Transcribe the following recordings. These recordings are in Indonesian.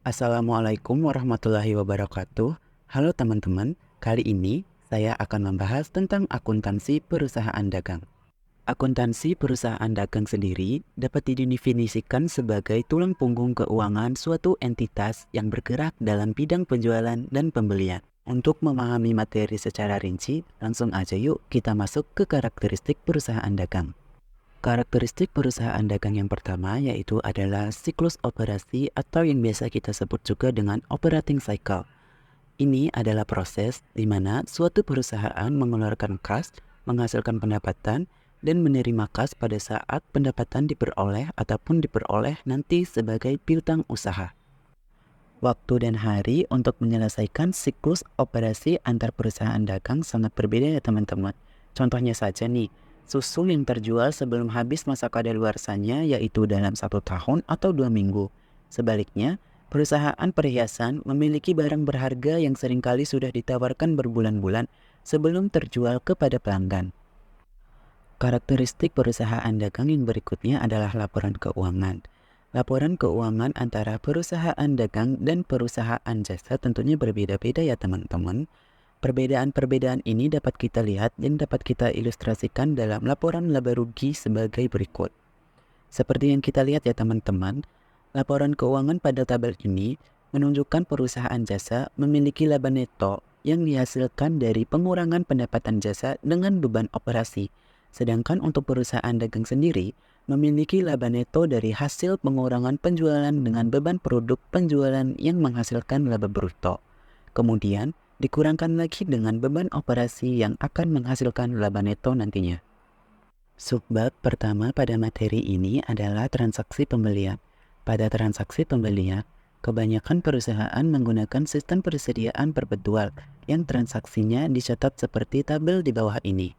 Assalamualaikum warahmatullahi wabarakatuh. Halo teman-teman, kali ini saya akan membahas tentang akuntansi perusahaan dagang. Akuntansi perusahaan dagang sendiri dapat didefinisikan sebagai tulang punggung keuangan suatu entitas yang bergerak dalam bidang penjualan dan pembelian. Untuk memahami materi secara rinci, langsung aja yuk kita masuk ke karakteristik perusahaan dagang. Karakteristik perusahaan dagang yang pertama yaitu adalah siklus operasi atau yang biasa kita sebut juga dengan operating cycle. Ini adalah proses di mana suatu perusahaan mengeluarkan kas, menghasilkan pendapatan, dan menerima kas pada saat pendapatan diperoleh ataupun diperoleh nanti sebagai piutang usaha. Waktu dan hari untuk menyelesaikan siklus operasi antar perusahaan dagang sangat berbeda ya teman-teman. Contohnya saja nih, susu yang terjual sebelum habis masa kadaluarsanya yaitu dalam 1 tahun atau 2 minggu. Sebaliknya, perusahaan perhiasan memiliki barang berharga yang seringkali sudah ditawarkan berbulan-bulan sebelum terjual kepada pelanggan. Karakteristik perusahaan dagang yang berikutnya adalah laporan keuangan. Laporan keuangan antara perusahaan dagang dan perusahaan jasa tentunya berbeda-beda ya teman-teman. Perbedaan-perbedaan ini dapat kita lihat dan dapat kita ilustrasikan dalam laporan laba rugi sebagai berikut. Seperti yang kita lihat ya teman-teman, laporan keuangan pada tabel ini menunjukkan perusahaan jasa memiliki laba neto yang dihasilkan dari pengurangan pendapatan jasa dengan beban operasi. Sedangkan untuk perusahaan dagang sendiri memiliki laba neto dari hasil pengurangan penjualan dengan beban produk penjualan yang menghasilkan laba bruto. Kemudian dikurangkan lagi dengan beban operasi yang akan menghasilkan laba neto nantinya. Subbab pertama pada materi ini adalah transaksi pembelian. Pada transaksi pembelian, kebanyakan perusahaan menggunakan sistem persediaan perpetual yang transaksinya dicatat seperti tabel di bawah ini.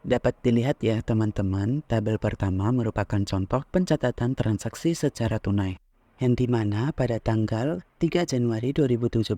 Dapat dilihat ya teman-teman, tabel pertama merupakan contoh pencatatan transaksi secara tunai, yang dimana pada tanggal 3 Januari 2017,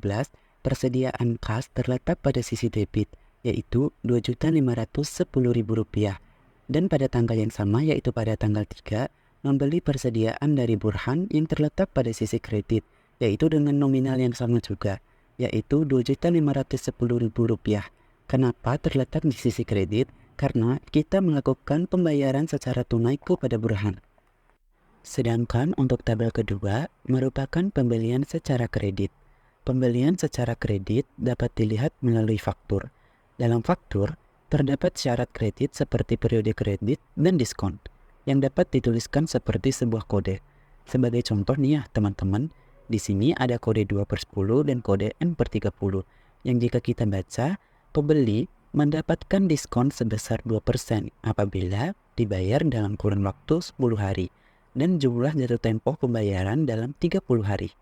persediaan kas terletak pada sisi debit, yaitu Rp2.510.000. Dan pada tanggal yang sama, yaitu pada tanggal 3, membeli persediaan dari Burhan yang terletak pada sisi kredit, yaitu dengan nominal yang sama juga, yaitu Rp2.510.000. Kenapa terletak di sisi kredit? Karena kita melakukan pembayaran secara tunai kepada Burhan. Sedangkan untuk tabel kedua merupakan pembelian secara kredit. Pembelian secara kredit dapat dilihat melalui faktur. Dalam faktur, terdapat syarat kredit seperti periode kredit dan diskon, yang dapat dituliskan seperti sebuah kode. Sebagai contoh nih ya teman-teman, di sini ada kode 2/10 dan kode N/30, yang jika kita baca, pembeli mendapatkan diskon sebesar 2% apabila dibayar dalam kurun waktu 10 hari dan jumlah jatuh tempo pembayaran dalam 30 hari.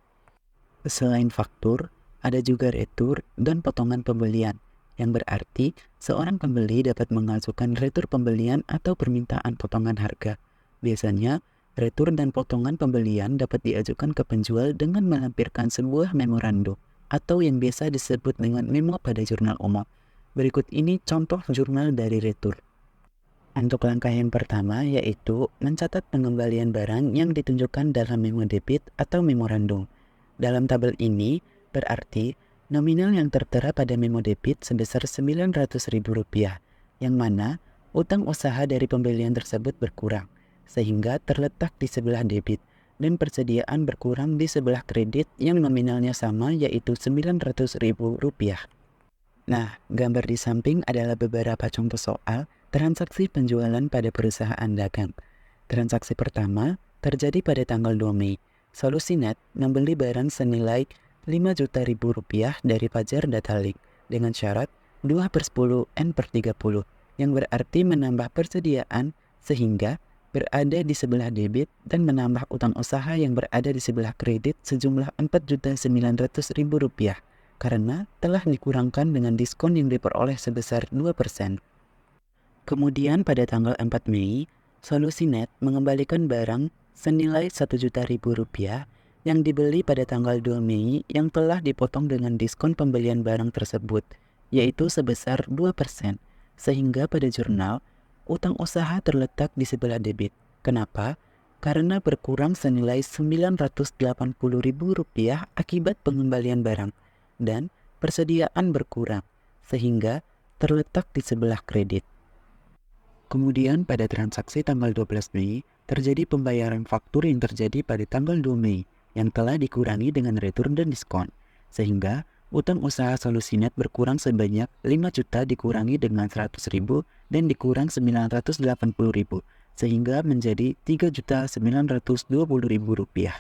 Selain faktur, ada juga retur dan potongan pembelian, yang berarti seorang pembeli dapat mengajukan retur pembelian atau permintaan potongan harga. Biasanya, retur dan potongan pembelian dapat diajukan ke penjual dengan melampirkan sebuah memorandum atau yang biasa disebut dengan memo pada jurnal umum. Berikut ini contoh jurnal dari retur. Untuk langkah yang pertama yaitu mencatat pengembalian barang yang ditunjukkan dalam memo debit atau memorandum. Dalam tabel ini berarti nominal yang tertera pada memo debit sebesar Rp900.000, yang mana utang usaha dari pembelian tersebut berkurang, sehingga terletak di sebelah debit, dan persediaan berkurang di sebelah kredit yang nominalnya sama yaitu Rp900.000. Nah, gambar di samping adalah beberapa contoh soal transaksi penjualan pada perusahaan dagang. Transaksi pertama terjadi pada tanggal 2 Mei. Solusinet membeli barang senilai Rp5 juta dari Fajar Datalink dengan syarat 2/10 N/30, yang berarti menambah persediaan sehingga berada di sebelah debit dan menambah utang usaha yang berada di sebelah kredit sejumlah Rp4.900.000 karena telah dikurangkan dengan diskon yang diperoleh sebesar 2%. Kemudian pada tanggal 4 Mei, Solusinet mengembalikan barang senilai Rp1 juta yang dibeli pada tanggal 2 Mei yang telah dipotong dengan diskon pembelian barang tersebut, yaitu sebesar 2%, sehingga pada jurnal, utang usaha terletak di sebelah debit. Kenapa? karena berkurang senilai Rp980.000 akibat pengembalian barang dan persediaan berkurang sehingga terletak di sebelah kredit. Kemudian pada transaksi tanggal 12 Mei, terjadi pembayaran faktur yang terjadi pada tanggal 2 Mei yang telah dikurangi dengan return dan diskon, sehingga utang usaha Solusinet berkurang sebanyak 5 juta dikurangi dengan 100.000 dan dikurang 980.000, sehingga menjadi Rp3.920.000.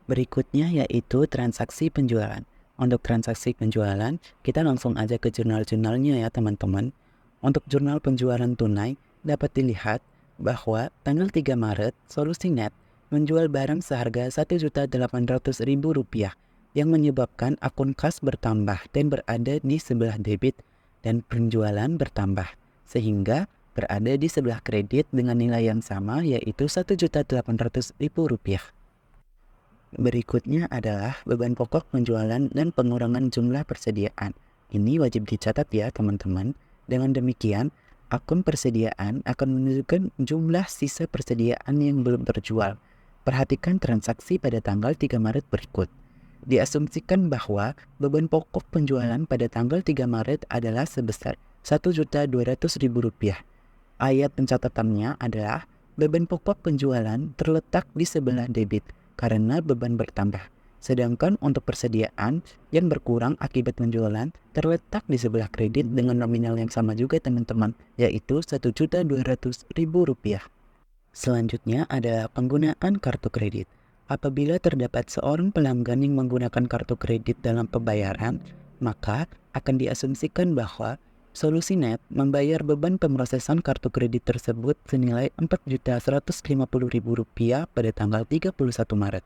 Berikutnya yaitu transaksi penjualan. Untuk transaksi penjualan, kita langsung aja ke jurnal-jurnalnya ya teman-teman. Untuk jurnal penjualan tunai, dapat dilihat bahwa tanggal 3 Maret, Solusinet menjual barang seharga Rp1.800.000 yang menyebabkan akun kas bertambah dan berada di sebelah debit dan penjualan bertambah, sehingga berada di sebelah kredit dengan nilai yang sama yaitu Rp1.800.000. Berikutnya adalah beban pokok penjualan dan pengurangan jumlah persediaan. Ini wajib dicatat ya teman-teman. Dengan demikian, akun persediaan akan menunjukkan jumlah sisa persediaan yang belum terjual. Perhatikan transaksi pada tanggal 3 Maret berikut. Diasumsikan bahwa beban pokok penjualan pada tanggal 3 Maret adalah sebesar Rp1.200.000. Ayat pencatatannya adalah beban pokok penjualan terletak di sebelah debit karena beban bertambah. Sedangkan untuk persediaan yang berkurang akibat penjualan terletak di sebelah kredit dengan nominal yang sama juga teman-teman, yaitu Rp1.200.000. Selanjutnya adalah penggunaan kartu kredit. Apabila terdapat seorang pelanggan yang menggunakan kartu kredit dalam pembayaran, maka akan diasumsikan bahwa Solusinet membayar beban pemrosesan kartu kredit tersebut senilai Rp4.150.000 pada tanggal 31 Maret.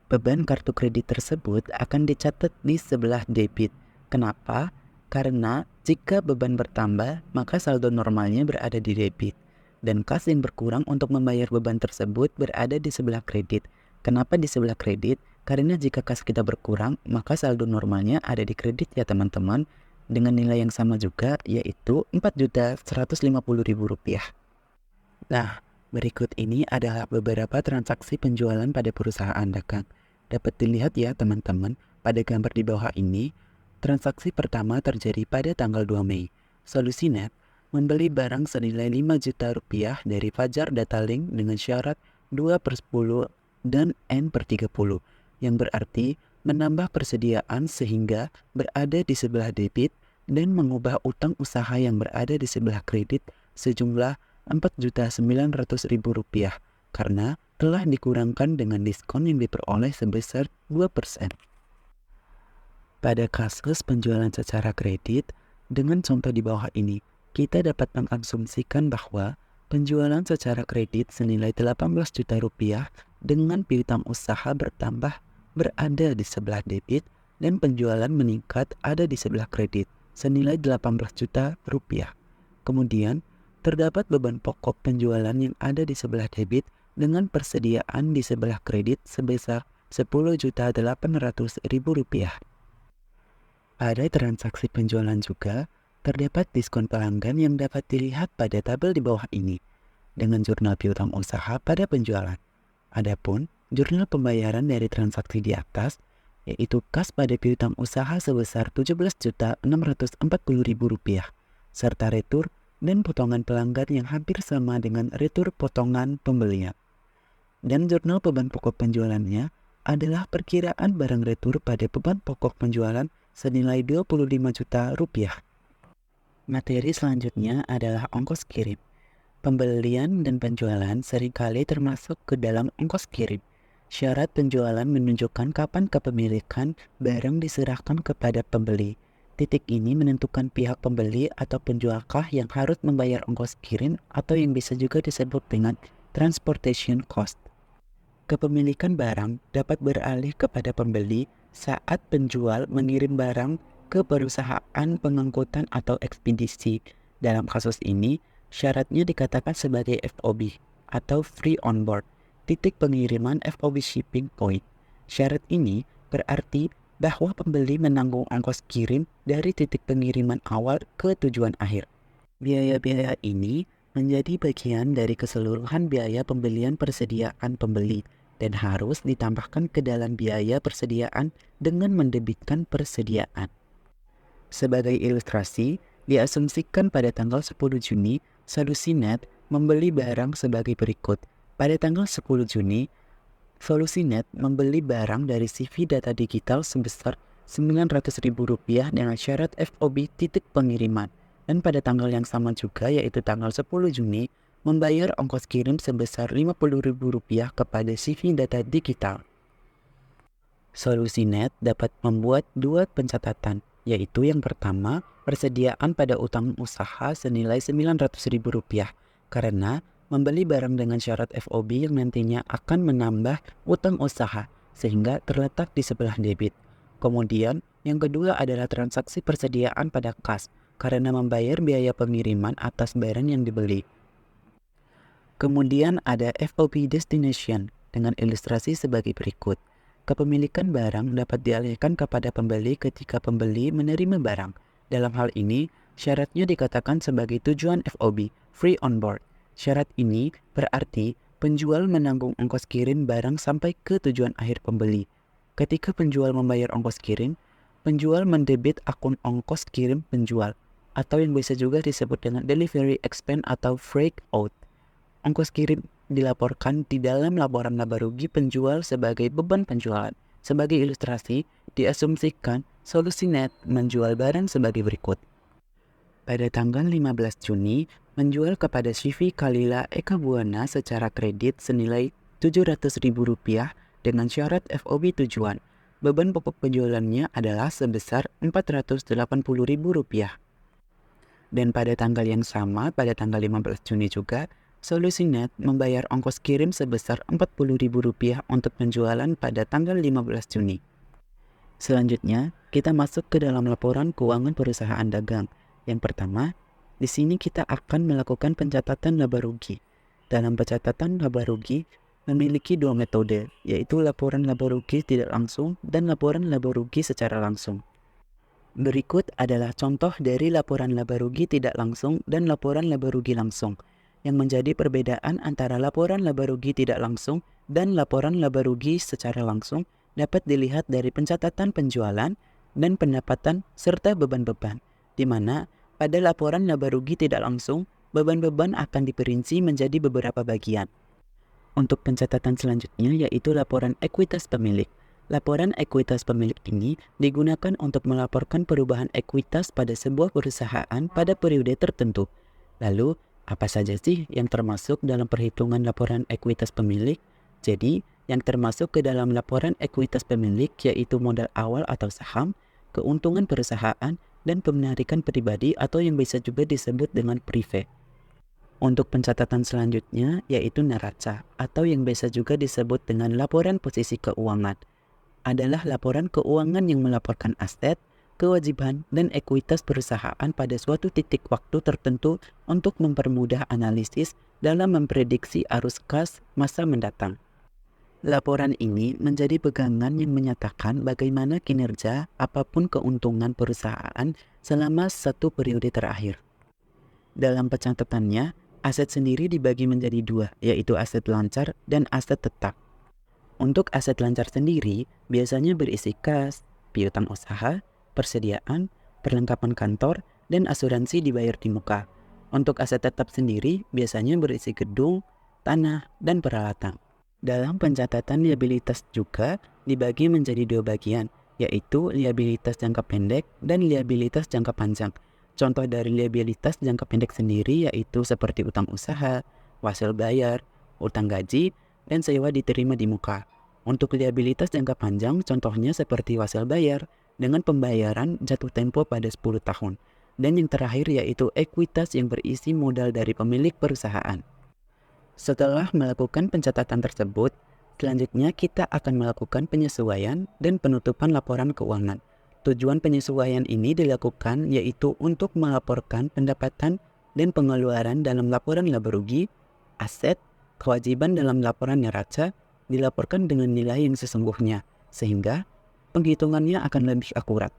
Beban kartu kredit tersebut akan dicatat di sebelah debit. Kenapa? Karena jika beban bertambah, maka saldo normalnya berada di debit. Dan kas yang berkurang untuk membayar beban tersebut berada di sebelah kredit. Kenapa di sebelah kredit? Karena jika kas kita berkurang, maka saldo normalnya ada di kredit ya teman-teman. Dengan nilai yang sama juga, yaitu Rp4.150.000. Nah, berikut ini adalah beberapa transaksi penjualan pada perusahaan dagang. Dapat dilihat ya teman-teman, pada gambar di bawah ini, transaksi pertama terjadi pada tanggal 2 Mei. Solusinet membeli barang senilai Rp5 juta dari Fajar Data Link dengan syarat 2/10 dan N/30, yang berarti menambah persediaan sehingga berada di sebelah debit dan mengubah utang usaha yang berada di sebelah kredit sejumlah Rp4.900.000 karena telah dikurangkan dengan diskon yang diperoleh sebesar 2%. Pada kasus penjualan secara kredit, dengan contoh di bawah ini, kita dapat mengasumsikan bahwa penjualan secara kredit senilai Rp18 juta dengan piutang usaha bertambah berada di sebelah debit dan penjualan meningkat ada di sebelah kredit senilai Rp18 juta. Kemudian, terdapat beban pokok penjualan yang ada di sebelah debit dengan persediaan di sebelah kredit sebesar Rp10.800.000. Pada transaksi penjualan juga, terdapat diskon pelanggan yang dapat dilihat pada tabel di bawah ini dengan jurnal piutang usaha pada penjualan. Adapun jurnal pembayaran dari transaksi di atas, yaitu kas pada piutang usaha sebesar Rp17.640.000, serta retur dan potongan pelanggan yang hampir sama dengan retur potongan pembelian. Dan jurnal beban pokok penjualannya adalah perkiraan barang retur pada beban pokok penjualan senilai Rp25 juta. Materi selanjutnya adalah ongkos kirim. Pembelian dan penjualan seringkali termasuk ke dalam ongkos kirim. Syarat penjualan menunjukkan kapan kepemilikan barang diserahkan kepada pembeli. Titik ini menentukan pihak pembeli atau penjualkah yang harus membayar ongkos kirim atau yang bisa juga disebut dengan transportation cost. Kepemilikan barang dapat beralih kepada pembeli saat penjual mengirim barang ke perusahaan pengangkutan atau ekspedisi. Dalam kasus ini, syaratnya dikatakan sebagai FOB atau Free On Board, titik pengiriman FOB Shipping Point. Syarat ini berarti bahwa pembeli menanggung ongkos kirim dari titik pengiriman awal ke tujuan akhir. Biaya-biaya ini menjadi bagian dari keseluruhan biaya pembelian persediaan pembeli dan harus ditambahkan ke dalam biaya persediaan dengan mendebitkan persediaan. Sebagai ilustrasi, diasumsikan pada tanggal 10 Juni, Solusinet membeli barang sebagai berikut. Pada tanggal 10 Juni, Solusinet membeli barang dari CV Data Digital sebesar Rp900.000 dengan syarat FOB titik pengiriman. Dan pada tanggal yang sama juga, yaitu tanggal 10 Juni, membayar ongkos kirim sebesar Rp50.000 kepada CV Data Digital. Solusinet dapat membuat dua pencatatan, yaitu yang pertama, persediaan pada utang usaha senilai Rp900.000 karena membeli barang dengan syarat FOB yang nantinya akan menambah utang usaha sehingga terletak di sebelah debit. Kemudian, yang kedua adalah transaksi persediaan pada kas karena membayar biaya pengiriman atas barang yang dibeli. Kemudian ada FOB destination dengan ilustrasi sebagai berikut. Kepemilikan barang dapat dialihkan kepada pembeli ketika pembeli menerima barang. Dalam hal ini, syaratnya dikatakan sebagai tujuan FOB, free on board. Syarat ini berarti penjual menanggung ongkos kirim barang sampai ke tujuan akhir pembeli. Ketika penjual membayar ongkos kirim, penjual mendebit akun ongkos kirim penjual, atau yang biasa juga disebut dengan delivery expense atau freight out. Ongkos kirim dilaporkan di dalam laporan laba rugi penjual sebagai beban penjualan. Sebagai ilustrasi, diasumsikan Solusinet menjual barang sebagai berikut. Pada tanggal 15 Juni, menjual kepada CV Kalila Eka Buana secara kredit senilai Rp700.000 dengan syarat FOB tujuan. Beban pokok penjualannya adalah sebesar Rp480.000. Dan pada tanggal yang sama, pada tanggal 15 Juni juga, Solusinet membayar ongkos kirim sebesar Rp40.000 untuk penjualan pada tanggal 15 Juni. Selanjutnya, kita masuk ke dalam laporan keuangan perusahaan dagang. Yang pertama, di sini kita akan melakukan pencatatan laba rugi. Dalam pencatatan laba rugi memiliki dua metode, yaitu laporan laba rugi tidak langsung dan laporan laba rugi secara langsung. Berikut adalah contoh dari laporan laba rugi tidak langsung dan laporan laba rugi langsung. Yang menjadi perbedaan antara laporan laba rugi tidak langsung dan laporan laba rugi secara langsung dapat dilihat dari pencatatan penjualan dan pendapatan serta beban-beban, di mana pada laporan laba rugi tidak langsung, beban-beban akan diperinci menjadi beberapa bagian. Untuk pencatatan selanjutnya yaitu laporan ekuitas pemilik. Laporan ekuitas pemilik ini digunakan untuk melaporkan perubahan ekuitas pada sebuah perusahaan pada periode tertentu. Lalu, apa saja sih yang termasuk dalam perhitungan laporan ekuitas pemilik? Jadi, yang termasuk ke dalam laporan ekuitas pemilik yaitu modal awal atau saham, keuntungan perusahaan, dan penarikan pribadi atau yang bisa juga disebut dengan prive. Untuk pencatatan selanjutnya yaitu neraca atau yang biasa juga disebut dengan laporan posisi keuangan. Adalah laporan keuangan yang melaporkan aset, kewajiban, dan ekuitas perusahaan pada suatu titik waktu tertentu untuk mempermudah analisis dalam memprediksi arus kas masa mendatang. Laporan ini menjadi pegangan yang menyatakan bagaimana kinerja apapun keuntungan perusahaan selama satu periode terakhir. Dalam pencatatannya, aset sendiri dibagi menjadi dua, yaitu aset lancar dan aset tetap. Untuk aset lancar sendiri biasanya berisi kas, piutang usaha, persediaan, perlengkapan kantor, dan asuransi dibayar di muka. Untuk aset tetap sendiri biasanya berisi gedung, tanah, dan peralatan. Dalam pencatatan liabilitas juga dibagi menjadi dua bagian, yaitu liabilitas jangka pendek dan liabilitas jangka panjang. Contoh dari liabilitas jangka pendek sendiri yaitu seperti utang usaha, wasil bayar, utang gaji, dan sewa diterima di muka. Untuk liabilitas jangka panjang contohnya seperti wasil bayar, dengan pembayaran jatuh tempo pada 10 tahun. Dan yang terakhir yaitu ekuitas yang berisi modal dari pemilik perusahaan. Setelah melakukan pencatatan tersebut, selanjutnya kita akan melakukan penyesuaian dan penutupan laporan keuangan. Tujuan penyesuaian ini dilakukan yaitu untuk melaporkan pendapatan dan pengeluaran dalam laporan laba rugi, aset, kewajiban dalam laporan neraca dilaporkan dengan nilai yang sesungguhnya, sehingga penghitungannya akan lebih akurat.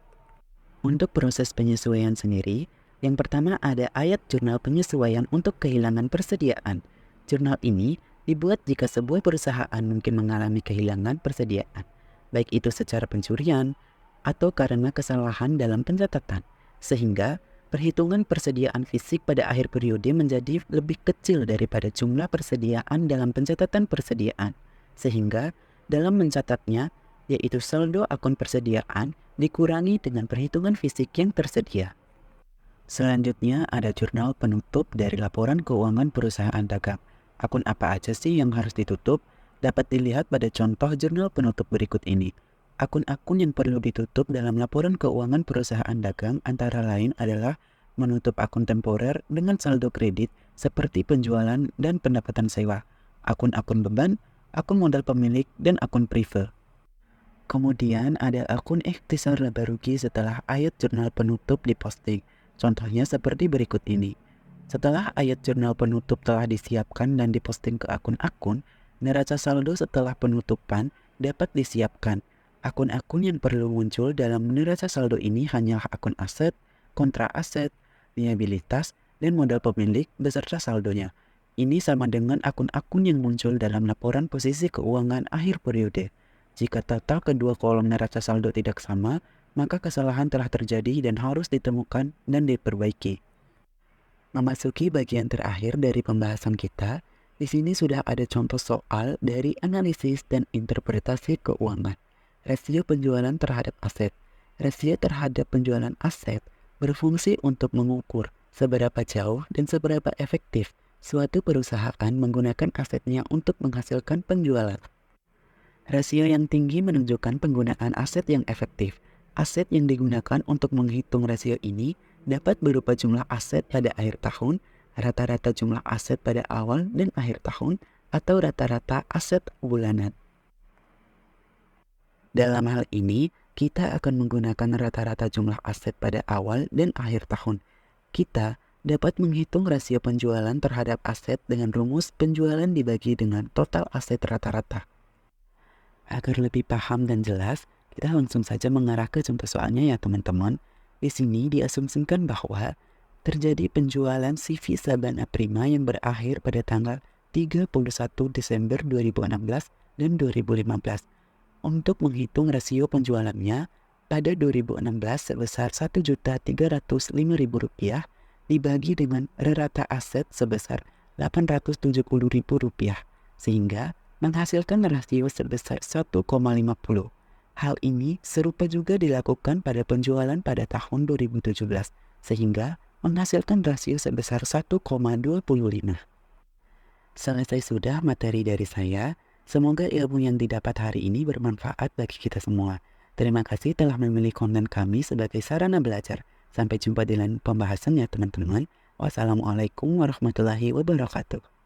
Untuk proses penyesuaian sendiri, Yang pertama ada ayat jurnal penyesuaian untuk kehilangan persediaan. Jurnal ini dibuat jika sebuah perusahaan mungkin mengalami kehilangan persediaan, baik itu secara pencurian atau karena kesalahan dalam pencatatan, sehingga perhitungan persediaan fisik pada akhir periode menjadi lebih kecil daripada jumlah persediaan dalam pencatatan persediaan, sehingga dalam mencatatnya, yaitu saldo akun persediaan dikurangi dengan perhitungan fisik yang tersedia. Selanjutnya ada jurnal penutup dari laporan keuangan perusahaan dagang. Akun apa aja sih yang harus ditutup? Dapat dilihat pada contoh jurnal penutup berikut ini. Akun-akun yang perlu ditutup dalam laporan keuangan perusahaan dagang antara lain adalah menutup akun temporer dengan saldo kredit seperti penjualan dan pendapatan sewa, akun-akun beban, akun modal pemilik, dan akun prive. Kemudian ada akun ikhtisar laba rugi setelah ayat jurnal penutup diposting. Contohnya seperti berikut ini. Setelah ayat jurnal penutup telah disiapkan dan diposting ke akun-akun, neraca saldo setelah penutupan dapat disiapkan. Akun-akun yang perlu muncul dalam neraca saldo ini hanyalah akun aset, kontra aset, liabilitas, dan modal pemilik beserta saldonya. Ini sama dengan akun-akun yang muncul dalam laporan posisi keuangan akhir periode. Jika total kedua kolom neraca saldo tidak sama, maka kesalahan telah terjadi dan harus ditemukan dan diperbaiki. Memasuki bagian terakhir dari pembahasan kita, di sini sudah ada contoh soal dari analisis dan interpretasi keuangan. Rasio penjualan terhadap aset. Rasio terhadap penjualan aset berfungsi untuk mengukur seberapa jauh dan seberapa efektif suatu perusahaan menggunakan asetnya untuk menghasilkan penjualan. Rasio yang tinggi menunjukkan penggunaan aset yang efektif. Aset yang digunakan untuk menghitung rasio ini dapat berupa jumlah aset pada akhir tahun, rata-rata jumlah aset pada awal dan akhir tahun, atau rata-rata aset bulanan. Dalam hal ini, kita akan menggunakan rata-rata jumlah aset pada awal dan akhir tahun. Kita dapat menghitung rasio penjualan terhadap aset dengan rumus penjualan dibagi dengan total aset rata-rata. Agar lebih paham dan jelas, kita langsung saja mengarah ke contoh soalnya ya teman-teman. Di sini diasumsikan bahwa terjadi penjualan CV Sabana Prima yang berakhir pada tanggal 31 Desember 2016 dan 2015. Untuk menghitung rasio penjualannya, pada 2016 sebesar Rp1.305.000 dibagi dengan rata aset sebesar Rp870.000, sehingga menghasilkan rasio sebesar 1,50. Hal ini serupa juga dilakukan pada penjualan pada tahun 2017, sehingga menghasilkan rasio sebesar 1,25. Selesai sudah materi dari saya. Semoga ilmu yang didapat hari ini bermanfaat bagi kita semua. Terima kasih telah memilih konten kami sebagai sarana belajar. Sampai jumpa di lain pembahasan ya teman-teman. Wassalamualaikum warahmatullahi wabarakatuh.